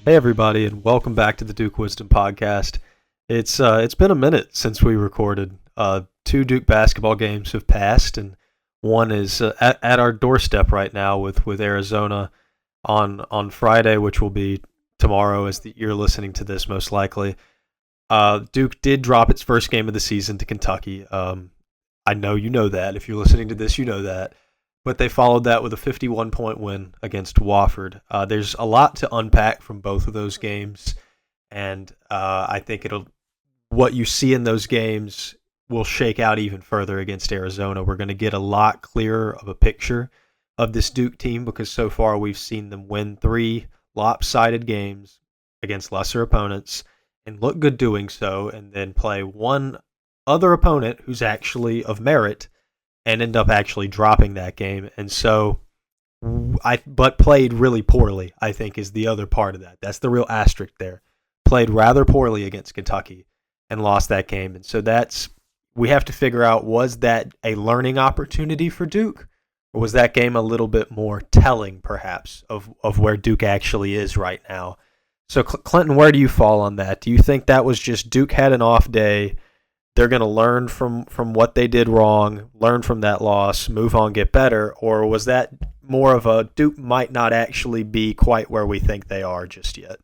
Hey everybody, and welcome back to the Duke Wisdom podcast. It's been a minute since we recorded. Two Duke basketball games have passed, and one is at our doorstep right now with Arizona on Friday, which will be tomorrow as you're listening to this most likely. Duke did drop its first game of the season to Kentucky. I know you know that. If you're listening to this, you know that. But they followed that with a 51-point win against Wofford. There's a lot to unpack from both of those games, and I think what you see in those games will shake out even further against Arizona. We're going to get a lot clearer of a picture of this Duke team because so far we've seen them win 3 lopsided games against lesser opponents and look good doing so, and then play one other opponent who's actually of merit and end up actually dropping that game. And so, but played really poorly, I think, is the other part of that. That's the real asterisk there. Played rather poorly against Kentucky and lost that game. And so we have to figure out, was that a learning opportunity for Duke? Or was that game a little bit more telling, perhaps, of where Duke actually is right now? So, Clinton, where do you fall on that? Do you think that was just Duke had an off day, they're going to learn from what they did wrong, learn from that loss, move on, get better? Or was that more of a Duke might not actually be quite where we think they are just yet?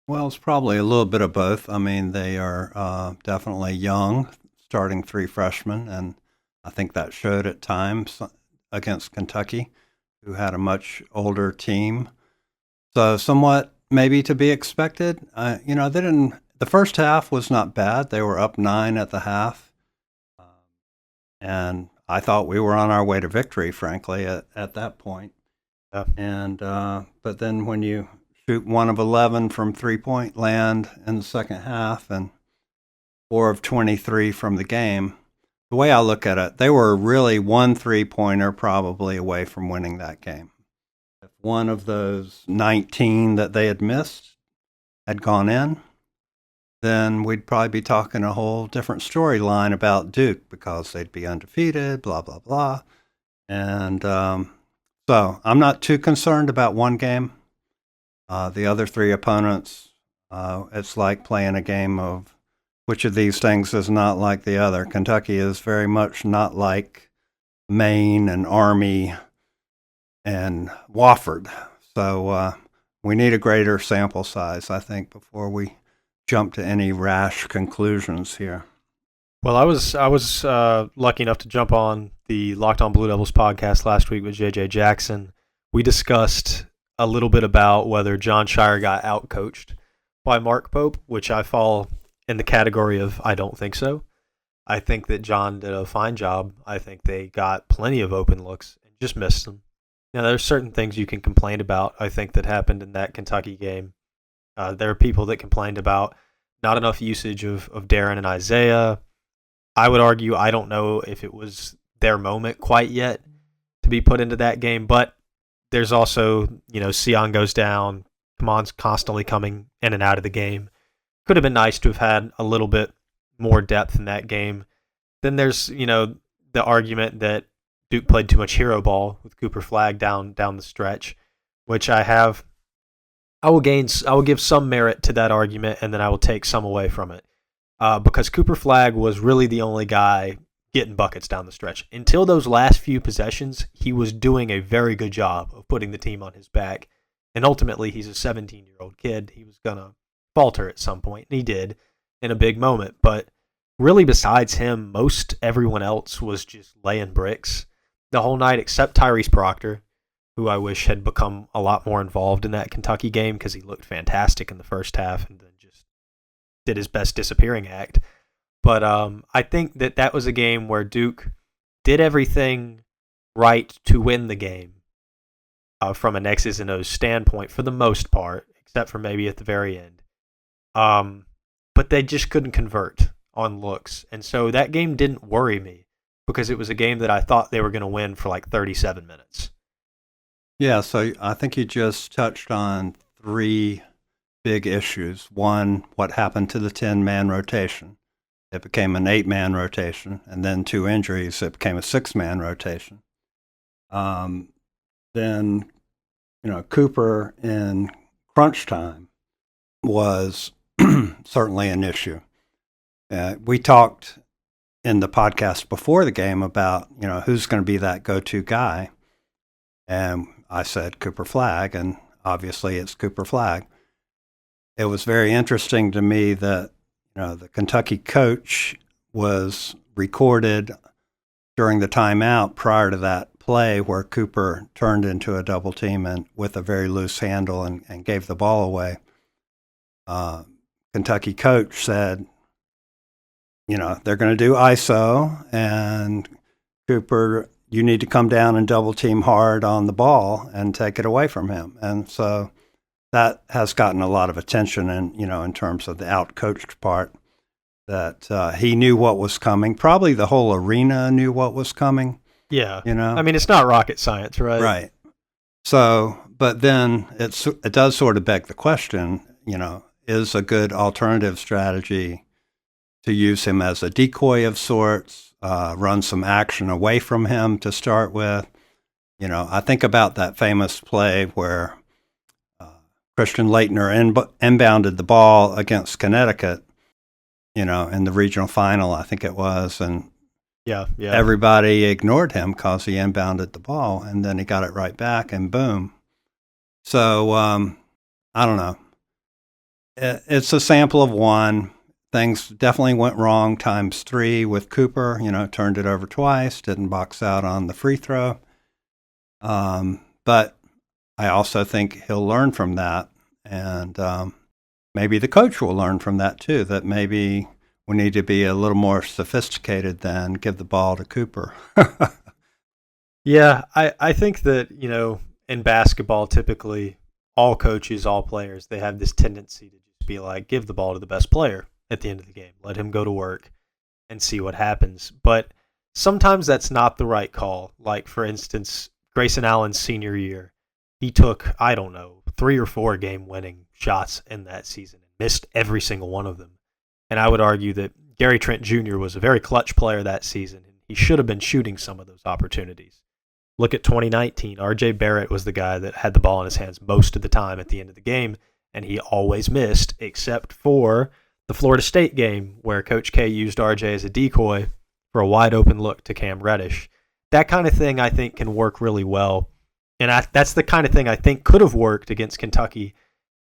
Well, it's probably a little bit of both. I mean, they are definitely young, starting 3 freshmen, and I think that showed at times against Kentucky, who had a much older team. So somewhat maybe to be expected. They didn't. The first half was not bad. They were up 9 at the half. And I thought we were on our way to victory, frankly, at that point. Yeah. And but then when you shoot 1 of 11 from 3-point land in the second half and 4 of 23 from the game, the way I look at it, they were really 1 3-pointer probably away from winning that game. If one of those 19 that they had missed had gone in, then we'd probably be talking a whole different storyline about Duke because they'd be undefeated, blah, blah, blah. And so I'm not too concerned about one game. The other 3 opponents, it's like playing a game of which of these things is not like the other. Kentucky is very much not like Maine and Army and Wofford. So we need a greater sample size, I think, before we jump to any rash conclusions here. Well, I was lucky enough to jump on the Locked On Blue Devils podcast last week with JJ Jackson. We discussed a little bit about whether John Shire got outcoached by Mark Pope, which I fall in the category of I don't think so. I think that John did a fine job. I think they got plenty of open looks and just missed them. Now, there's certain things you can complain about, I think, that happened in that Kentucky game. There are people that complained about not enough usage of Darren and Isaiah. I would argue I don't know if it was their moment quite yet to be put into that game, but there's also, Sion goes down, Kamon's constantly coming in and out of the game. Could have been nice to have had a little bit more depth in that game. Then there's, the argument that Duke played too much hero ball with Cooper Flagg down the stretch, which I will give some merit to that argument, and then I will take some away from it. Because Cooper Flagg was really the only guy getting buckets down the stretch. Until those last few possessions, he was doing a very good job of putting the team on his back. And ultimately, he's a 17-year-old kid. He was going to falter at some point, and he did in a big moment. But really, besides him, most everyone else was just laying bricks the whole night, except Tyrese Proctor, who I wish had become a lot more involved in that Kentucky game because he looked fantastic in the first half and then just did his best disappearing act. But I think that was a game where Duke did everything right to win the game from an X's and O's standpoint for the most part, except for maybe at the very end. But they just couldn't convert on looks. And so that game didn't worry me because it was a game that I thought they were going to win for like 37 minutes. Yeah, so I think you just touched on 3 big issues. One, what happened to the 10-man rotation? It became an 8-man rotation, and then 2 injuries, it became a 6-man rotation. Then, Cooper in crunch time was certainly an issue. We talked in the podcast before the game about, who's going to be that go-to guy. And I said Cooper Flagg, and obviously it's Cooper Flagg. It was very interesting to me that, the Kentucky coach was recorded during the timeout prior to that play where Cooper turned into a double team and with a very loose handle and gave the ball away. Kentucky coach said, they're going to do ISO, and Cooper, you need to come down and double team hard on the ball and take it away from him. And so that has gotten a lot of attention, and in terms of the out-coached part, that he knew what was coming. Probably the whole arena knew what was coming. Yeah. I mean, it's not rocket science, right? Right. So, but then it does sort of beg the question, is a good alternative strategy to use him as a decoy of sorts, run some action away from him to start with. I think about that famous play where Christian Laettner inbounded the ball against Connecticut, in the regional final, I think it was, and yeah. everybody ignored him because he inbounded the ball, and then he got it right back, and boom. So, I don't know. It's a sample of one. Things definitely went wrong times 3 with Cooper. Turned it over twice, didn't box out on the free throw. But I also think he'll learn from that, and maybe the coach will learn from that too, that maybe we need to be a little more sophisticated than give the ball to Cooper. Yeah, I think that, in basketball, typically all coaches, all players, they have this tendency to just be like, give the ball to the best player at the end of the game. Let him go to work and see what happens. But sometimes that's not the right call. Like, for instance, Grayson Allen's senior year, he took, 3 or 4 game-winning shots in that season and missed every single one of them. And I would argue that Gary Trent Jr. was a very clutch player that season, and he should have been shooting some of those opportunities. Look at 2019. R.J. Barrett was the guy that had the ball in his hands most of the time at the end of the game, and he always missed, except for the Florida State game where Coach K used R.J. as a decoy for a wide-open look to Cam Reddish. That kind of thing, I think, can work really well. And that's the kind of thing I think could have worked against Kentucky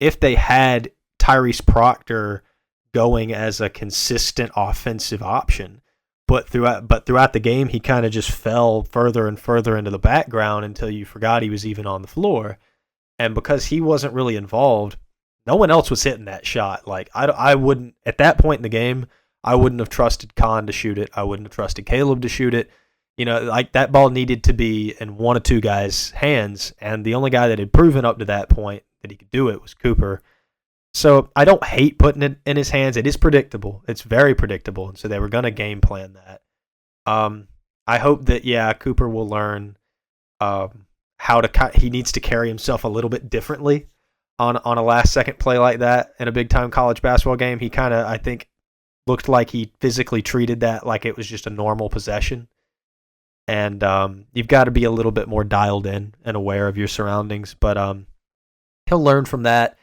if they had Tyrese Proctor going as a consistent offensive option. But throughout the game, he kind of just fell further and further into the background until you forgot he was even on the floor. And because he wasn't really involved, no one else was hitting that shot. Like, I wouldn't, at that point in the game, I wouldn't have trusted Khan to shoot it. I wouldn't have trusted Caleb to shoot it. Like, that ball needed to be in one or two guys' hands, and the only guy that had proven up to that point that he could do it was Cooper. So I don't hate putting it in his hands. It is predictable. It's very predictable, and so they were going to game plan that. I hope that, Cooper will learn he needs to carry himself a little bit differently on a last-second play like that in a big-time college basketball game. He kind of, I think, looked like he physically treated that like it was just a normal possession. And you've got to be a little bit more dialed in and aware of your surroundings. But he'll learn from that.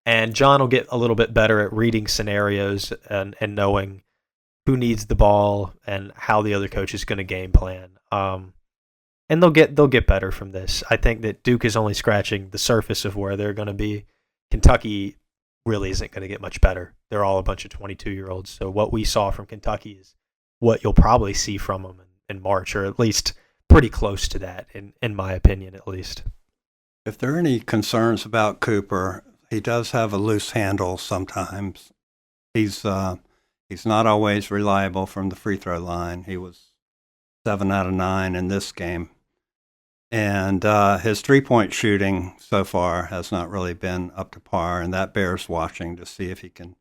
And John will get a little bit better at reading scenarios and knowing who needs the ball and how the other coach is going to game plan. And they'll get better from this. I think that Duke is only scratching the surface of where they're going to be. Kentucky really isn't going to get much better. They're all a bunch of 22-year-olds. So what we saw from Kentucky is what you'll probably see from them in March, or at least pretty close to that, in my opinion, at least. If there are any concerns about Cooper, he does have a loose handle sometimes. He's not always reliable from the free throw line. He was 7 out of 9 in this game. And his three-point shooting so far has not really been up to par, and that bears watching to see if he can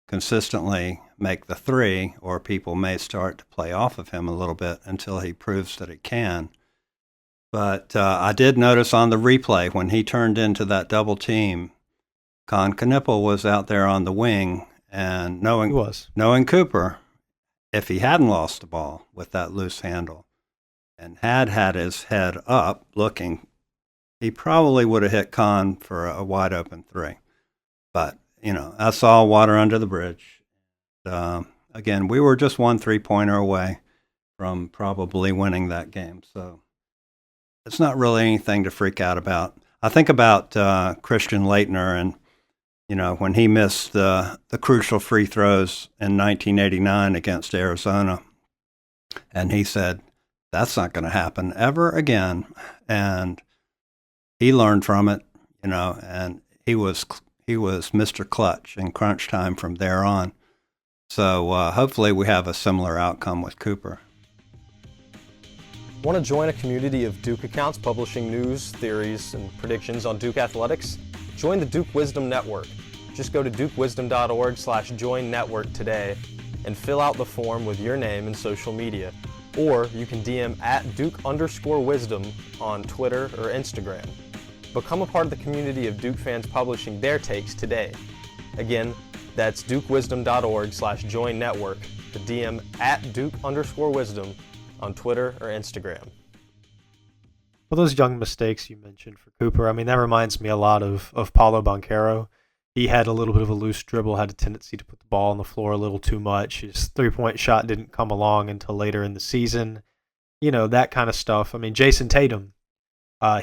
consistently make the three, or people may start to play off of him a little bit until he proves that it can. But I did notice on the replay when he turned into that double team, Con Knippel was out there on the wing, and knowing Cooper, if he hadn't lost the ball with that loose handle and had his head up looking, he probably would have hit Con for a wide open three. But that's all water under the bridge. Again, we were just 1 3-pointer away from probably winning that game. So it's not really anything to freak out about. I think about Christian Laettner and, when he missed the crucial free throws in 1989 against Arizona. And he said, that's not going to happen ever again. And he learned from it, and he was Mr. Clutch in crunch time from there on. So hopefully we have a similar outcome with Cooper. Want to join a community of Duke accounts publishing news, theories, and predictions on Duke athletics? Join the Duke Wisdom Network. Just go to dukewisdom.org/join network today and fill out the form with your name and social media. Or you can DM at Duke_Wisdom on Twitter or Instagram. Become a part of the community of Duke fans publishing their takes today. Again, that's dukewisdom.org/join network to DM at Duke_Wisdom on Twitter or Instagram. Well, those young mistakes you mentioned for Cooper, I mean, that reminds me a lot of Paulo Banchero. He had a little bit of a loose dribble, had a tendency to put the ball on the floor a little too much. His three-point shot didn't come along until later in the season. That kind of stuff. I mean, Jason Tatum,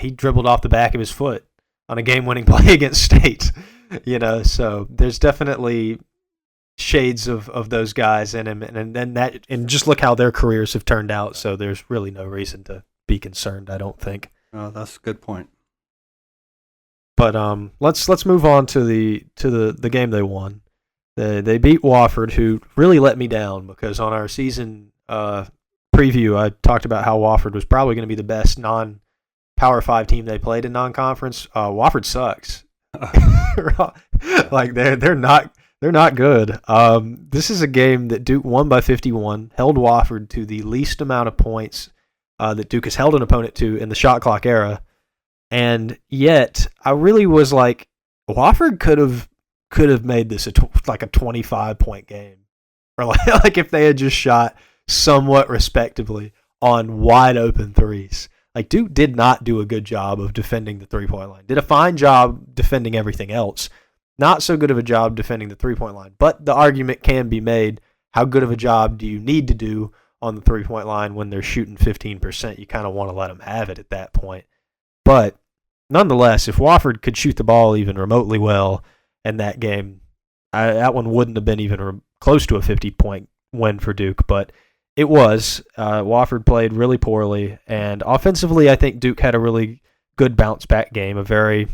he dribbled off the back of his foot on a game-winning play against State. So there's definitely shades of those guys in him, and just look how their careers have turned out. So there's really no reason to be concerned, I don't think. Oh, that's a good point. But let's move on to the game they won. They beat Wofford, who really let me down because on our season preview I talked about how Wofford was probably going to be the best non-Power 5 team they played in non-conference. Wofford sucks. Like they're not good. This is a game that Duke won by 51, held Wofford to the least amount of points that Duke has held an opponent to in the shot clock era. And yet, I really was like, Wofford could have made this like a 25-point game, or like if they had just shot somewhat respectably on wide open threes. Like Duke did not do a good job of defending the 3-point line. Did a fine job defending everything else. Not so good of a job defending the 3-point line. But the argument can be made: how good of a job do you need to do on the 3-point line when they're shooting 15%? You kind of want to let them have it at that point. But nonetheless, if Wofford could shoot the ball even remotely well in that game, that one wouldn't have been even close to a 50-point win for Duke. But it was. Wofford played really poorly. And offensively, I think Duke had a really good bounce-back game, a very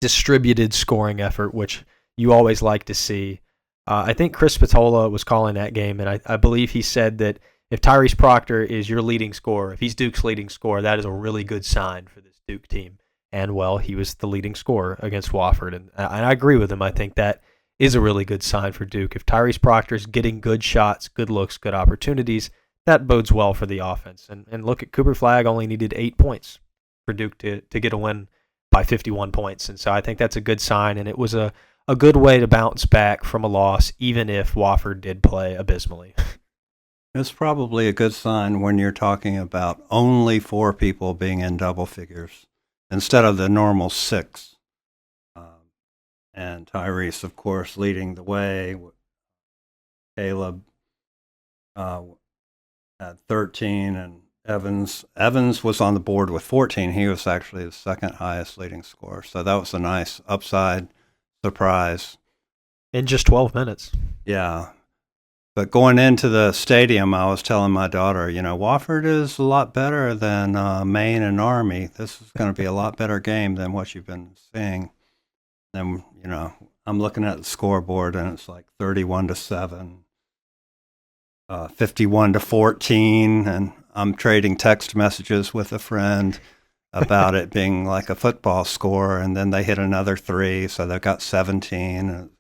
distributed scoring effort, which you always like to see. I think Chris Spatola was calling that game, and I believe he said that if Tyrese Proctor is your leading scorer, if he's Duke's leading scorer, that is a really good sign for this Duke team. And, well, he was the leading scorer against Wofford. And I agree with him. I think that is a really good sign for Duke. If Tyrese Proctor's getting good shots, good looks, good opportunities, that bodes well for the offense. And look, at Cooper Flagg only needed 8 points for Duke to get a win by 51 points. And so I think that's a good sign. And it was a good way to bounce back from a loss, even if Wofford did play abysmally. It's probably a good sign when you're talking about only 4 people being in double figures instead of the normal 6. And Tyrese, of course, leading the way. Caleb had 13, and Evans was on the board with 14. He was actually the second highest leading scorer. So that was a nice upside surprise. In just 12 minutes. Yeah. But going into the stadium, I was telling my daughter, Wofford is a lot better than Maine and Army. This is going to be a lot better game than what you've been seeing. Then, I'm looking at the scoreboard, and it's like 31-7, 51-14, and I'm trading text messages with a friend about it being like a football score, and then they hit another 3, so they've got 17, and it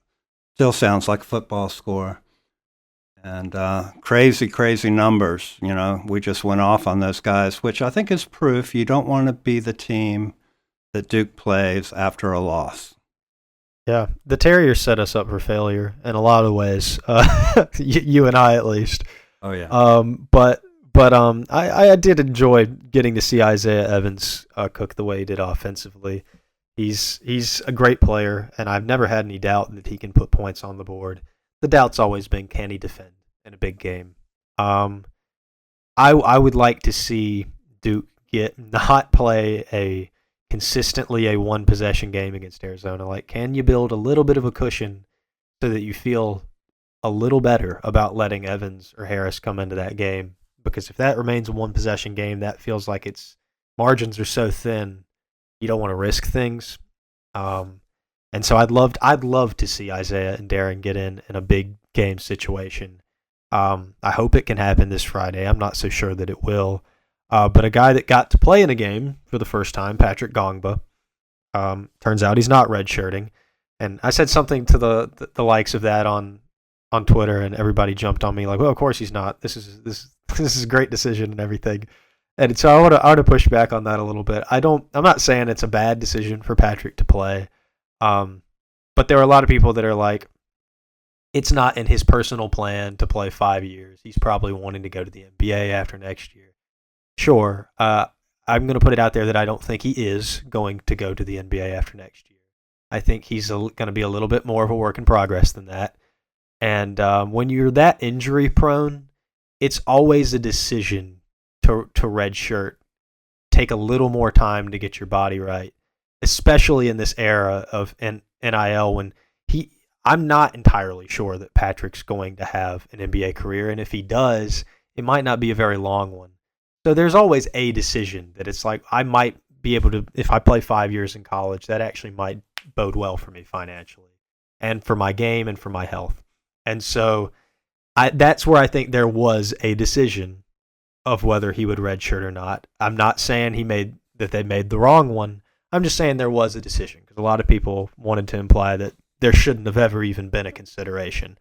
still sounds like a football score. And crazy numbers. We just went off on those guys, which I think is proof you don't want to be the team that Duke plays after a loss. Yeah, the Terriers set us up for failure in a lot of ways. You and I, at least. Oh yeah. But I did enjoy getting to see Isaiah Evans cook the way he did offensively. He's a great player, and I've never had any doubt that he can put points on the board. The doubt's always been, can he defend in a big game? I would like to see Duke not play a consistently a one possession game against Arizona. Like, can you build a little bit of a cushion so that you feel a little better about letting Evans or Harris come into that game? Because if that remains a one possession game, that feels like its margins are so thin, you don't want to risk things. And so I'd love to see Isaiah and Darren get in a big game situation. I hope it can happen this Friday. I'm not so sure that it will. But a guy that got to play in a game for the first time, Patrick Gongba, turns out he's not redshirting. And I said something to the likes of that on Twitter, and everybody jumped on me like, well, of course he's not. This is a great decision and everything. And so I want to push back on that a little bit. I'm not saying it's a bad decision for Patrick to play. But there are a lot of people that are like, it's not in his personal plan to play 5 years. He's probably wanting to go to the NBA after next year. Sure. I'm going to put it out there that I don't think he is going to go to the NBA after next year. I think he's going to be a little bit more of a work in progress than that. And when you're that injury prone, it's always a decision to redshirt. Take a little more time to get your body right, especially in this era of NIL when I'm not entirely sure that Patrick's going to have an NBA career, and if he does, it might not be a very long one. So there's always a decision that it's like I might be able to, if I play 5 years in college, that actually might bode well for me financially and for my game and for my health. And so that's where I think there was a decision of whether he would redshirt or not. I'm not saying they made the wrong one. I'm just saying there was a decision because a lot of people wanted to imply that there shouldn't have ever even been a consideration.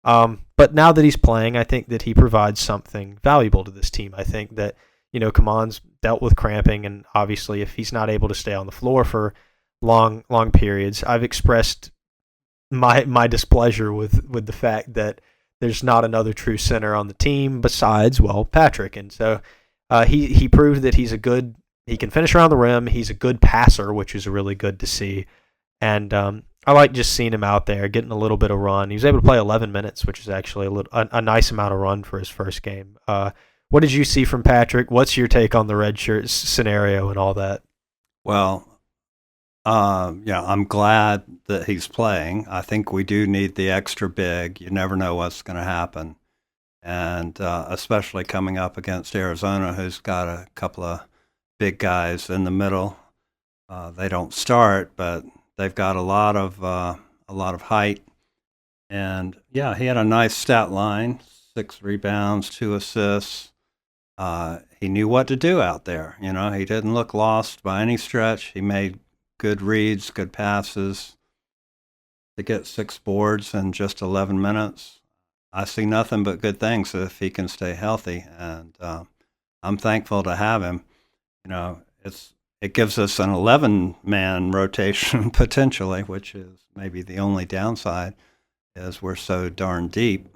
But now that he's playing, I think that he provides something valuable to this team. I think that, Kaman's dealt with cramping, and obviously if he's not able to stay on the floor for long periods, I've expressed my displeasure with the fact that there's not another true center on the team besides, Patrick. And so he proved that he can finish around the rim. He's a good passer, which is really good to see. And I like just seeing him out there getting a little bit of run. He was able to play 11 minutes, which is actually a nice amount of run for his first game. What did you see from Patrick? What's your take on the redshirt scenario and all that? Well, I'm glad that he's playing. I think we do need the extra big. You never know what's going to happen. And especially coming up against Arizona, who's got a couple of big guys in the middle. They don't start, but they've got a lot of height. And, he had a nice stat line, 6 rebounds, 2 assists. He knew what to do out there. He didn't look lost by any stretch. He made good reads, good passes. To get 6 boards in just 11 minutes, I see nothing but good things if he can stay healthy. And I'm thankful to have him. It gives us an 11-man rotation potentially, which is maybe the only downside, is we're so darn deep.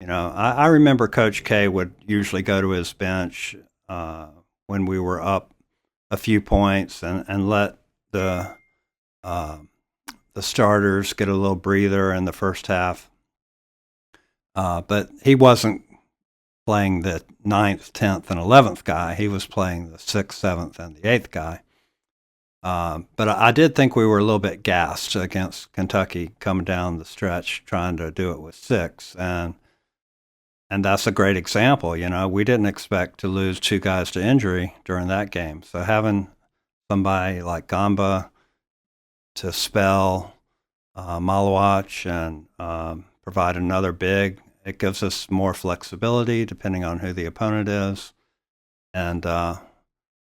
I remember Coach K would usually go to his bench when we were up a few points and let the starters get a little breather in the first half. But he wasn't playing the 9th, 10th, and 11th guy. He was playing the 6th, 7th, and the 8th guy. But I did think we were a little bit gassed against Kentucky coming down the stretch trying to do it with 6. And that's a great example. We didn't expect to lose 2 guys to injury during that game. So having somebody like Gamba to spell Malawach and provide another big, it gives us more flexibility depending on who the opponent is. And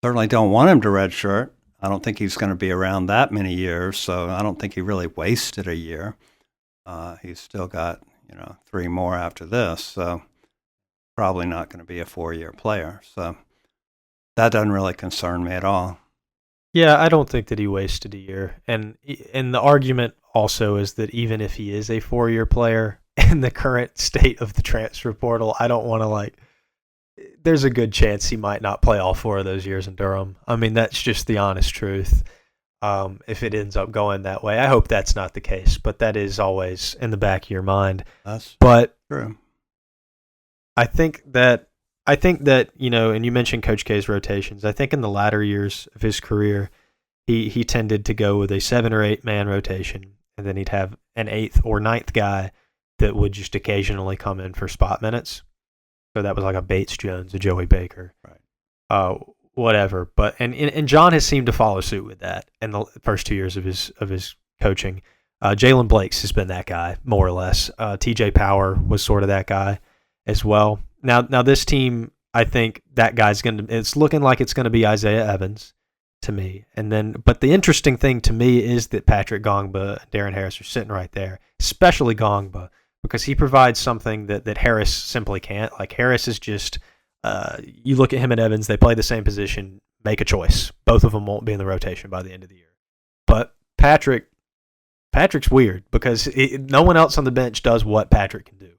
certainly don't want him to redshirt. I don't think he's going to be around that many years, so I don't think he really wasted a year. He's still got 3 more after this, so probably not going to be a 4-year player. So that doesn't really concern me at all. Yeah, I don't think that he wasted a year. And the argument also is that even if he is a 4-year player in the current state of the transfer portal, I don't want to there's a good chance he might not play all 4 of those years in Durham. I mean, that's just the honest truth. if it ends up going that way. I hope that's not the case, but that is always in the back of your mind. That's but true. I think that and you mentioned Coach K's rotations. I think in the latter years of his career, he tended to go with a 7 or 8 man rotation, and then he'd have an 8th or 9th guy that would just occasionally come in for spot minutes. So that was like a Bates Jones, a Joey Baker, right? Whatever. But and John has seemed to follow suit with that in the first 2 years of his coaching. Jalen Blakes has been that guy more or less. TJ Power was sort of that guy as well. Now this team, I think that guy's it's looking like it's gonna be Isaiah Evans to me. But the interesting thing to me is that Patrick Gongba and Darren Harris are sitting right there, especially Gongba, because he provides something that Harris simply can't. Like Harris is just, you look at him and Evans, they play the same position, make a choice. Both of them won't be in the rotation by the end of the year. But Patrick's weird because no one else on the bench does what Patrick can do.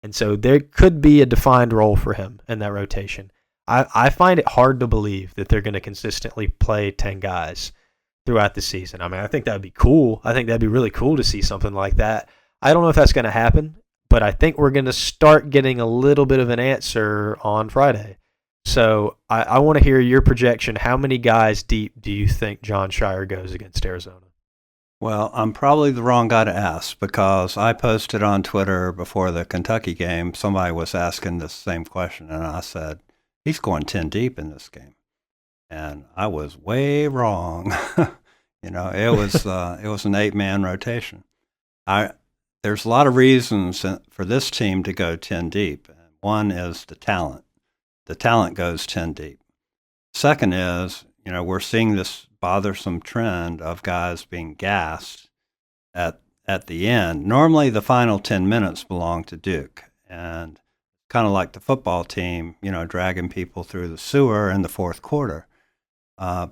And so there could be a defined role for him in that rotation. I find it hard to believe that they're going to consistently play 10 guys throughout the season. I mean, I think that would be cool. I think that'd be really cool to see something like that. I don't know if that's going to happen, but I think we're going to start getting a little bit of an answer on Friday. So I want to hear your projection. How many guys deep do you think John Shire goes against Arizona? Well, I'm probably the wrong guy to ask because I posted on Twitter before the Kentucky game. Somebody was asking the same question, and I said, he's going 10 deep in this game. And I was way wrong. It was an 8-man rotation. There's a lot of reasons for this team to go 10 deep. One is the talent. The talent goes 10 deep. Second is, we're seeing this bothersome trend of guys being gassed at the end. Normally, the final 10 minutes belong to Duke, and kind of like the football team, dragging people through the sewer in the fourth quarter.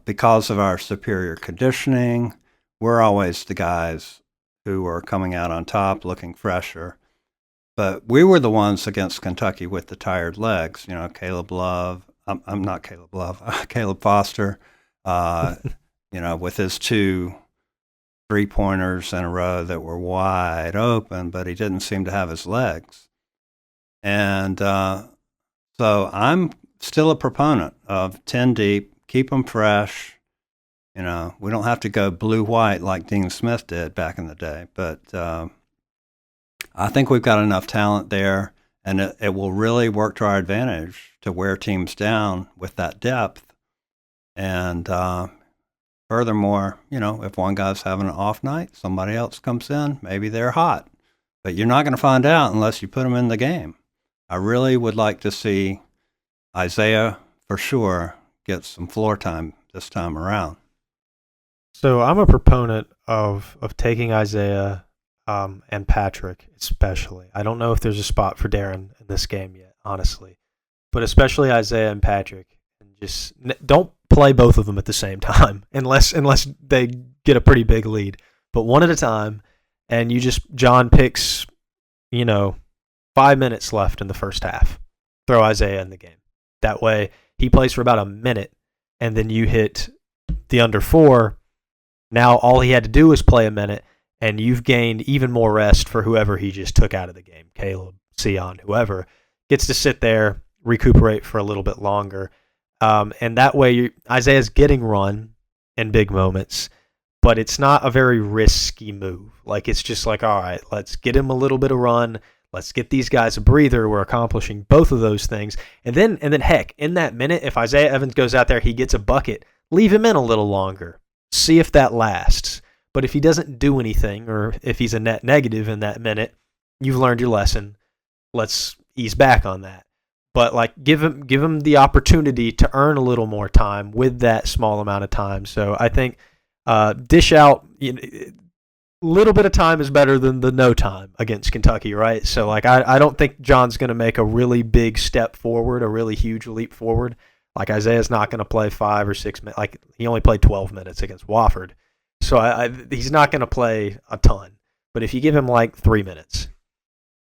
Because of our superior conditioning, we're always the guys who are coming out on top, looking fresher. But we were the ones against Kentucky with the tired legs. Caleb Love. I'm not Caleb Love. Caleb Foster. With his 2 3-pointers in a row that were wide open, but he didn't seem to have his legs. And so I'm still a proponent of 10 deep, keep them fresh. We don't have to go blue-white like Dean Smith did back in the day, but I think we've got enough talent there, and it will really work to our advantage to wear teams down with that depth. And furthermore, if one guy's having an off night, somebody else comes in, maybe they're hot. But you're not going to find out unless you put them in the game. I really would like to see Isaiah, for sure, get some floor time this time around. So I'm a proponent of taking Isaiah and Patrick especially. I don't know if there's a spot for Darren in this game yet, honestly. But especially Isaiah and Patrick. And just don't play both of them at the same time unless they get a pretty big lead. But one at a time, and John picks, 5 minutes left in the first half. Throw Isaiah in the game. That way he plays for about a minute, and then you hit the under 4. Now all he had to do was play a minute, and you've gained even more rest for whoever he just took out of the game. Caleb, Sion, whoever gets to sit there, recuperate for a little bit longer. And that way Isaiah's getting run in big moments, but it's not a very risky move. Like, it's just like, all right, let's get him a little bit of run. Let's get these guys a breather. We're accomplishing both of those things. And then heck, in that minute, if Isaiah Evans goes out there, he gets a bucket, leave him in a little longer. See if that lasts. But if he doesn't do anything, or if he's a net negative in that minute, you've learned your lesson. Let's ease back on that. But give him the opportunity to earn a little more time with that small amount of time. So I think dish out a little bit of time is better than the no time against Kentucky, right? So I don't think John's going to make a really big step forward, a really huge leap forward. Isaiah's not going to play 5 or 6 minutes. He only played 12 minutes against Wofford. So he's not going to play a ton. But if you give him 3 minutes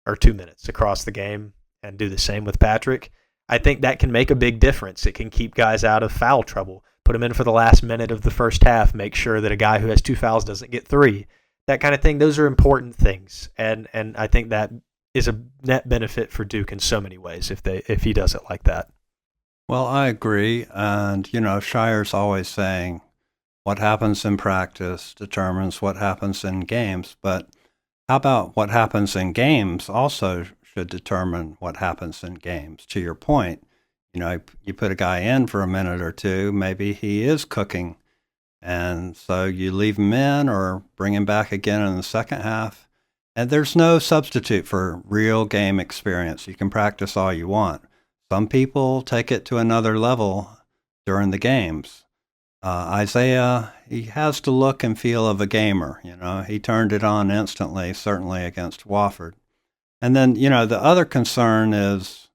or 2 minutes across the game and do the same with Patrick, I think that can make a big difference. It can keep guys out of foul trouble. put him in for the last minute of the first half, make sure that a guy who has 2 fouls doesn't get 3. That kind of thing. Those are important things, and I think that is a net benefit for Duke in so many ways if he does it like that. Well, I agree, and Shire's always saying what happens in practice determines what happens in games, but how about what happens in games also should determine what happens in games? To your point, you put a guy in for a minute or two, maybe he is cooking, and so you leave him in or bring him back again in the second half. And there's no substitute for real game experience. You can practice all you want. Some people take it to another level during the games. Isaiah, he has the look and feel of a gamer. He turned it on instantly, certainly against Wofford. And then, the other concern is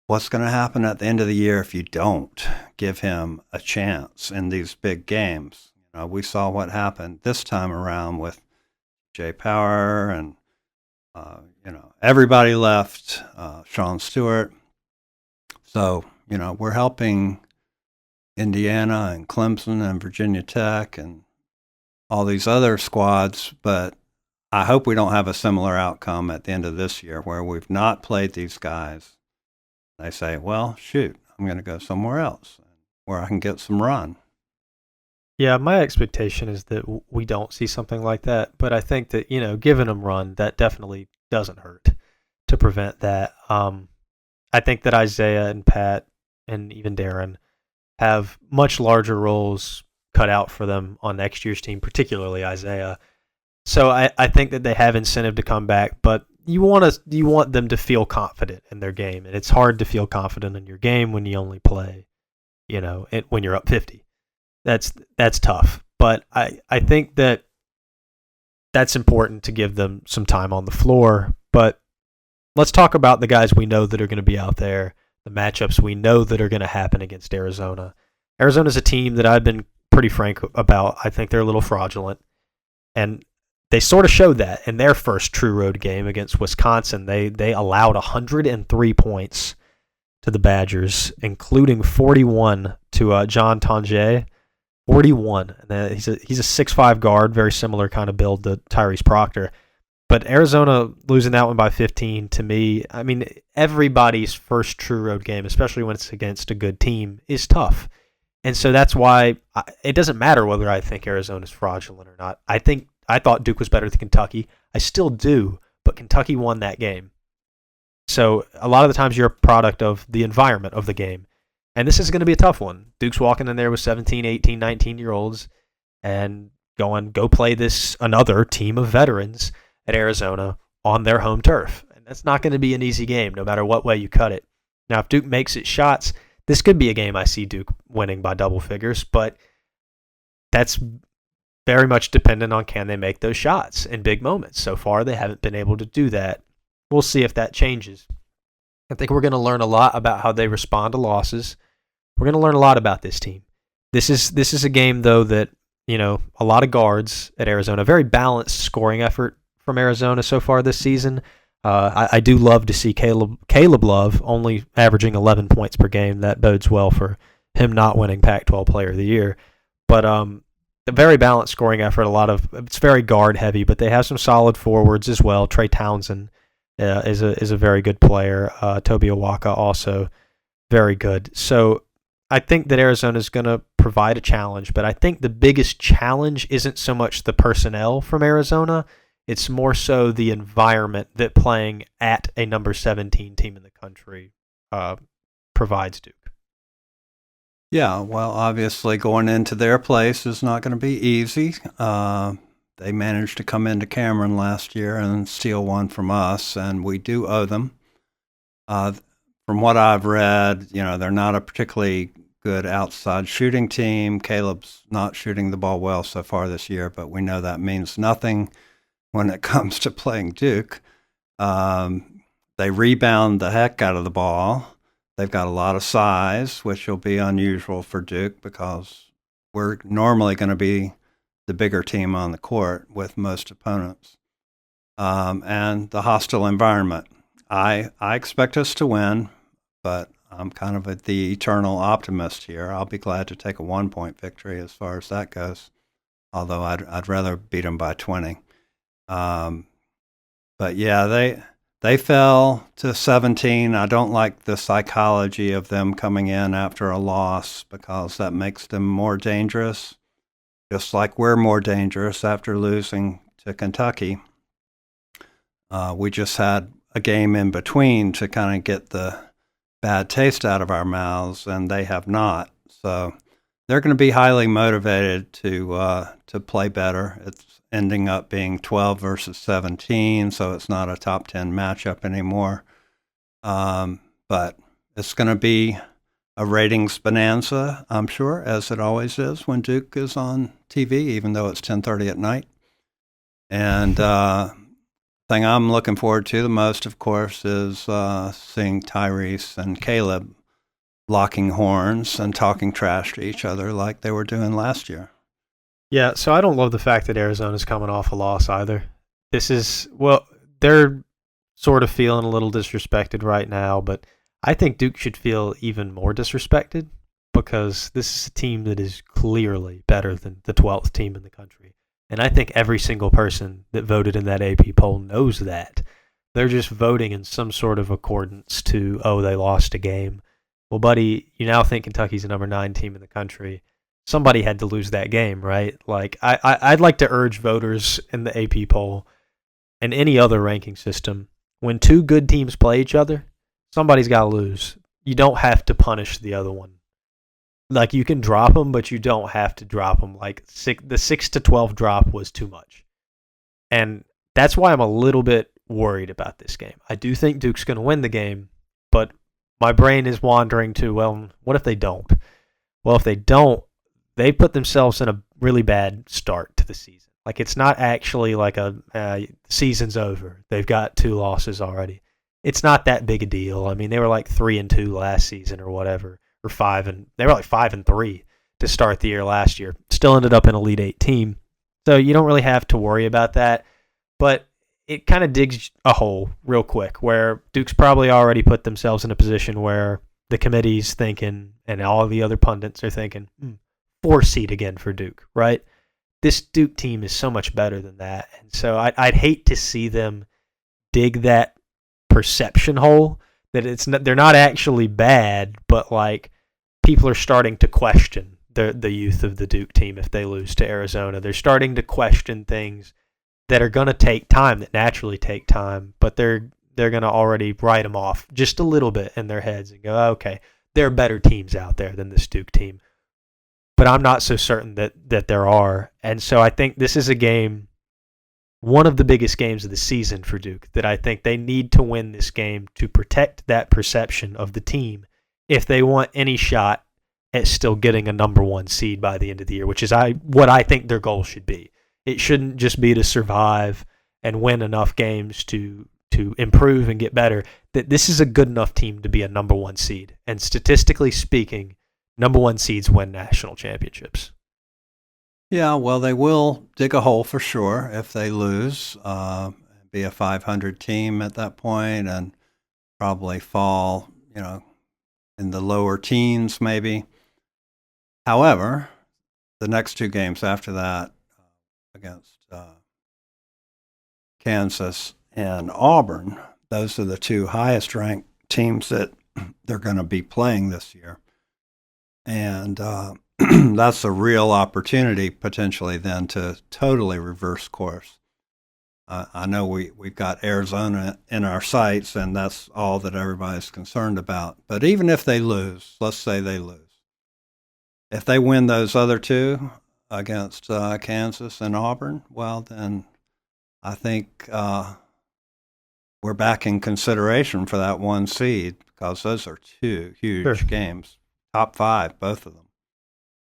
what's going to happen at the end of the year if you don't give him a chance in these big games. We saw what happened this time around with Jay Power and, everybody left, Sean Stewart. So, we're helping Indiana and Clemson and Virginia Tech and all these other squads, but I hope we don't have a similar outcome at the end of this year where we've not played these guys. They say, well, shoot, I'm going to go somewhere else where I can get some run. Yeah, my expectation is that we don't see something like that, but I think that, giving them run, that definitely doesn't hurt to prevent that. I think that Isaiah and Pat and even Darren have much larger roles cut out for them on next year's team, particularly Isaiah. So I think that they have incentive to come back, but you want them to feel confident in their game, and it's hard to feel confident in your game when you only play, when you're up 50. That's tough, but I think that's important to give them some time on the floor. But let's talk about the guys we know that are going to be out there, the matchups we know that are going to happen against Arizona. Arizona's a team that I've been pretty frank about. I think they're a little fraudulent, and they sort of showed that in their first true road game against Wisconsin. They allowed 103 points to the Badgers, including 41 to John Tonje. 41. And he's a 6'5" guard, very similar kind of build to Tyrese Proctor. But Arizona losing that one by 15, to me, I mean, everybody's first true road game, especially when it's against a good team, is tough. And so that's why it doesn't matter whether I think Arizona's fraudulent or not. I thought Duke was better than Kentucky. I still do, but Kentucky won that game. So a lot of the times you're a product of the environment of the game. And this is going to be a tough one. Duke's walking in there with 17, 18, 19-year-olds and going, go play this another team of veterans at Arizona on their home turf. And that's not going to be an easy game, no matter what way you cut it. Now, if Duke makes its shots, this could be a game I see Duke winning by double figures, but that's very much dependent on can they make those shots in big moments. So far, they haven't been able to do that. We'll see if that changes. I think we're going to learn a lot about how they respond to losses. We're going to learn a lot about this team. This is a game, though, that, a lot of guards at Arizona, very balanced scoring effort from Arizona so far this season. I do love to see Caleb Love only averaging 11 points per game. That bodes well for him not winning Pac-12 Player of the Year. But a very balanced scoring effort. It's very guard heavy, but they have some solid forwards as well. Trey Townsend is a very good player. Toby Awaka also very good. So I think that Arizona is going to provide a challenge, but I think the biggest challenge isn't so much the personnel from Arizona. It's more so the environment that playing at a number 17 team in the country provides Duke. Yeah, well, obviously going into their place is not going to be easy. They managed to come into Cameron last year and steal one from us, and we do owe them. From what I've read, they're not a particularly good outside shooting team. Caleb's not shooting the ball well so far this year, but we know that means nothing when it comes to playing Duke. They rebound the heck out of the ball. They've got a lot of size, which will be unusual for Duke because we're normally going to be the bigger team on the court with most opponents. And the hostile environment. I expect us to win, but I'm kind of the eternal optimist here. I'll be glad to take a 1-point victory as far as that goes, although I'd rather beat them by 20. But yeah, they fell to 17. I don't like the psychology of them coming in after a loss because that makes them more dangerous, just like we're more dangerous after losing to Kentucky. We just had a game in between to kind of get the bad taste out of our mouths, and they have not. So they're going to be highly motivated to play better. It's ending up being 12 versus 17, so it's not a top 10 matchup anymore. But it's going to be a ratings bonanza, I'm sure, as it always is when Duke is on TV, even though it's 10:30 at night. And thing I'm looking forward to the most, of course, is seeing Tyrese and Caleb locking horns and talking trash to each other like they were doing last year. Yeah, so I don't love the fact that Arizona's coming off a loss either. They're sort of feeling a little disrespected right now, but I think Duke should feel even more disrespected because this is a team that is clearly better than the 12th team in the country. And I think every single person that voted in that AP poll knows that. They're just voting in some sort of accordance to, they lost a game. Well, buddy, you now think Kentucky's the number 9 team in the country. Somebody had to lose that game, right? Like, I'd like to urge voters in the AP poll and any other ranking system, when 2 good teams play each other, somebody's got to lose. You don't have to punish the other one. Like, you can drop them, but you don't have to drop them. Like, the 6-12 drop was too much. And that's why I'm a little bit worried about this game. I do think Duke's going to win the game, but my brain is wandering to, well, what if they don't? Well, if they don't, they put themselves in a really bad start to the season. Like, it's not actually like season's over. They've got 2 losses already. It's not that big a deal. I mean, they were like 3-2 last season or whatever, or they were like 5-3 to start the year last year. Still ended up an Elite 8 team. So you don't really have to worry about that. But it kind of digs a hole real quick where Duke's probably already put themselves in a position where the committee's thinking and all the other pundits are thinking, 4 seed again for Duke, right? This Duke team is so much better than that. And so I'd hate to see them dig that perception hole that they're not actually bad, but like people are starting to question the youth of the Duke team if they lose to Arizona. They're starting to question things that are going to take time, that naturally take time, but they're going to already write them off just a little bit in their heads and go, okay, there are better teams out there than this Duke team. But I'm not so certain that there are. And so I think this is a game, one of the biggest games of the season for Duke, that I think they need to win this game to protect that perception of the team if they want any shot at still getting a number 1 seed by the end of the year, which is what I think their goal should be. It shouldn't just be to survive and win enough games to improve and get better. That this is a good enough team to be a number 1 seed. And statistically speaking, number 1 seeds win national championships. Yeah, well, they will dig a hole for sure if they lose. Be a 500 team at that point and probably fall, in the lower teens maybe. However, the next 2 games after that against Kansas and Auburn, those are the 2 highest ranked teams that they're going to be playing this year. And that's a real opportunity potentially then to totally reverse course. I know we've got Arizona in our sights, and that's all that everybody's concerned about. But even if they lose, let's say they lose. If they win those other 2 against Kansas and Auburn, well, then I think we're back in consideration for that 1 seed because those are 2 huge games. Top 5, both of them.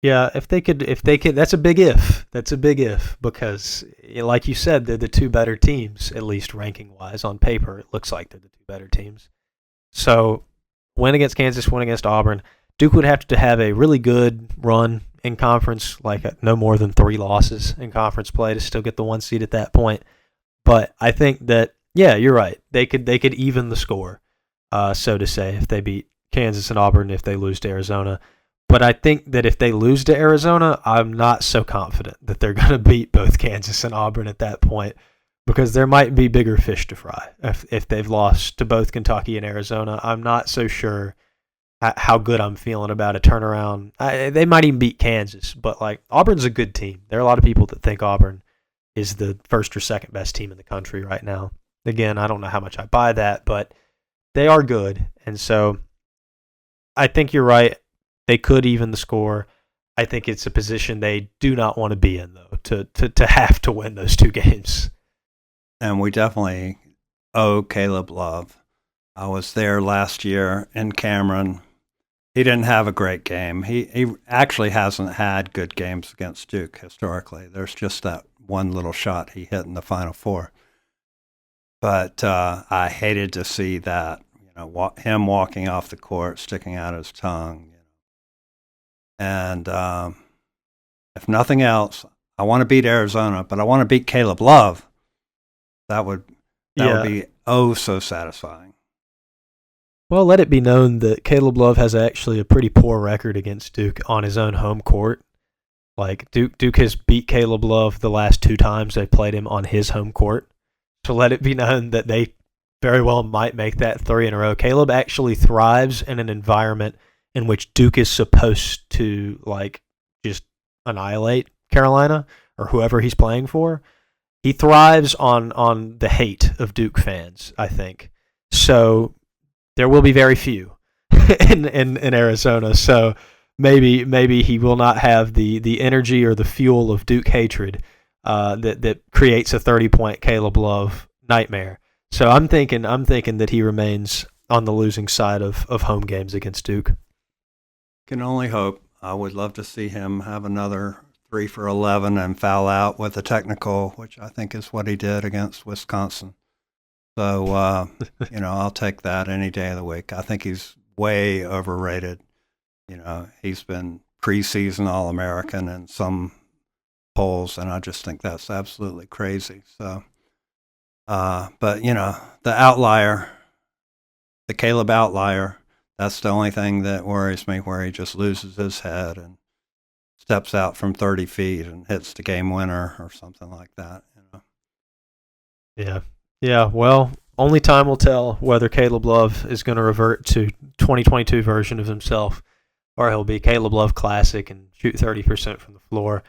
Yeah, if they could, that's a big if. That's a big if because, like you said, they're the 2 better teams, at least ranking-wise. On paper, it looks like they're the 2 better teams. So, win against Kansas, win against Auburn. Duke would have to have a really good run in conference, like no more than 3 losses in conference play to still get the 1 seed at that point. But I think that, yeah, you're right. They could even the score, so to say, if they beat Kansas and Auburn if they lose to Arizona. But I think that if they lose to Arizona, I'm not so confident that they're going to beat both Kansas and Auburn at that point, because there might be bigger fish to fry if they've lost to both Kentucky and Arizona. I'm not so sure how good I'm feeling about a turnaround. They might even beat Kansas, but like Auburn's a good team. There are a lot of people that think Auburn is the first or second best team in the country right now. Again, I don't know how much I buy that, but they are good. And so I think you're right. They could even the score. I think it's a position they do not want to be in, though, to have to win those two games. And we definitely owe Caleb Love. I was there last year in Cameron. He didn't have a great game. He actually hasn't had good games against Duke historically. There's just that one little shot he hit in the Final Four. But I hated to see that, him walking off the court, sticking out his tongue. And if nothing else, I want to beat Arizona, but I want to beat Caleb Love. That would be oh so satisfying. Well, let it be known that Caleb Love has actually a pretty poor record against Duke on his own home court. Like Duke has beat Caleb Love the last 2 times they played him on his home court. So let it be known that they very well might make that 3 in a row. Caleb actually thrives in an environment in which Duke is supposed to just annihilate Carolina or whoever he's playing for. He thrives on the hate of Duke fans, I think. So there will be very few in Arizona. So maybe he will not have the energy or the fuel of Duke hatred that creates a 30-point Caleb Love nightmare. So I'm thinking that he remains on the losing side of home games against Duke. Can only hope. I would love to see him have another 3 for 11 and foul out with a technical, which I think is what he did against Wisconsin. So, I'll take that any day of the week. I think he's way overrated. He's been preseason All-American in some polls, and I just think that's absolutely crazy. So, but, the outlier, the Caleb outlier, that's the only thing that worries me, where he just loses his head and steps out from 30 feet and hits the game winner or something like that. Yeah. Well, only time will tell whether Caleb Love is going to revert to 2022 version of himself, or he'll be Caleb Love classic and shoot 30% from the floor.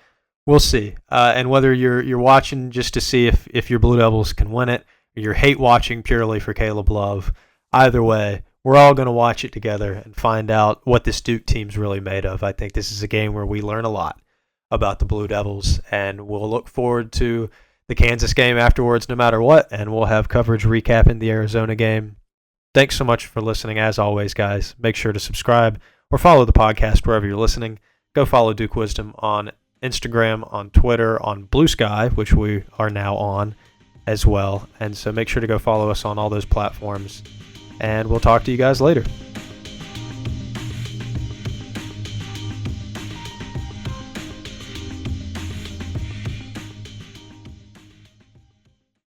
We'll see. And whether you're watching just to see if your Blue Devils can win it, or you're hate watching purely for Caleb Love, either way, we're all going to watch it together and find out what this Duke team's really made of. I think this is a game where we learn a lot about the Blue Devils, and we'll look forward to the Kansas game afterwards no matter what, and we'll have coverage recapping the Arizona game. Thanks so much for listening. As always, guys, make sure to subscribe or follow the podcast wherever you're listening. Go follow Duke Wisdom on Instagram, on Twitter, on BlueSky, which we are now on as well. And so make sure to go follow us on all those platforms. And we'll talk to you guys later.